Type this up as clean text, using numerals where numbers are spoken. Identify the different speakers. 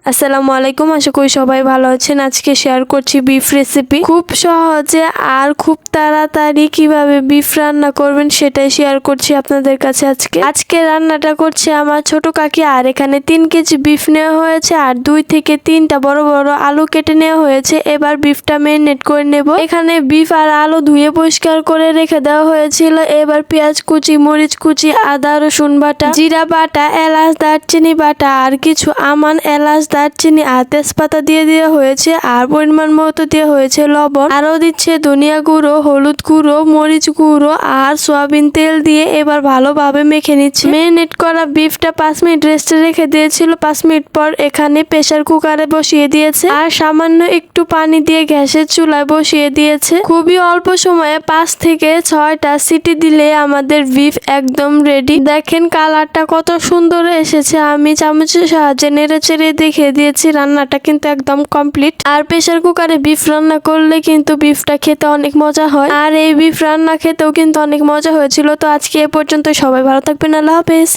Speaker 1: আসসালামু আলাইকুম, আশা করি সবাই ভালো আছেন। আজকে শেয়ার করছি বিফ রেসিপি। খুব সহজে আর খুব তাড়াতাড়ি কিভাবে বিফ রান্না করবেন সেটাই শেয়ার করছি আপনাদের কাছে। আজকে রান্নাটা করছে আমার ছোট কাকি। আর এখানে 3 কেজি বিফ নেওয়া হয়েছে আর 2 থেকে 3টা বড় বড় আলু কেটে নেওয়া হয়েছে। এবার বিফটা ম্যারিনেট করে নেব। এখানে বিফ আর আলু ধুয়ে পরিষ্কার করে রেখে দেওয়া হয়েছিল। এবার পেঁয়াজ কুচি, মরিচ কুচি, আদা রসুন বাটা, জিরা বাটা, এলাচ দারচিনি বাটা আর কিছু আমান, এলাচ দারচিনি আর তেজপাতা দিয়ে দেওয়া হয়েছে। আর পরিমাণ মতো দেওয়া হয়েছে লবণ। আরও দিচ্ছে ধনিয়া গুঁড়ো, হলুদ গুঁড়ো, মরিচ গুঁড়ো আর সয়াবিন তেল দিয়ে এবার ভালোভাবে মেখে নিচ্ছে। ম্যারিনেট করা বিফটা 5 মিনিট রেস্টে রেখে দিয়েছিল। 5 মিনিট পর এখানে প্রেসার কুকারে বসিয়ে দিয়েছে আর সামান্য একটু পানি দিয়ে গ্যাসের চুলায় বসিয়ে দিয়েছে। খুবই অল্প সময়ে 5 থেকে 6টা সিটি দিলে আমাদের বিফ একদম রেডি। দেখেন কালারটা কত সুন্দর এসেছে। আমি চামচের সাহায্যে নেড়ে চেড়ে দেখিয়ে দিয়েছি। রান্নাটা কিন্তু একদম কমপ্লিট। আর প্রেসার কুকারে বিফ রান্না করলে কিন্তু বিফটা খেতে অনেক মজা হয়। আর এই বিফ রান্না খেতেও কিন্তু অনেক মজা হয়েছিল। তো আজকে এ পর্যন্ত, সবাই ভালো থাকবেন। আল্লাহ হাফেজ।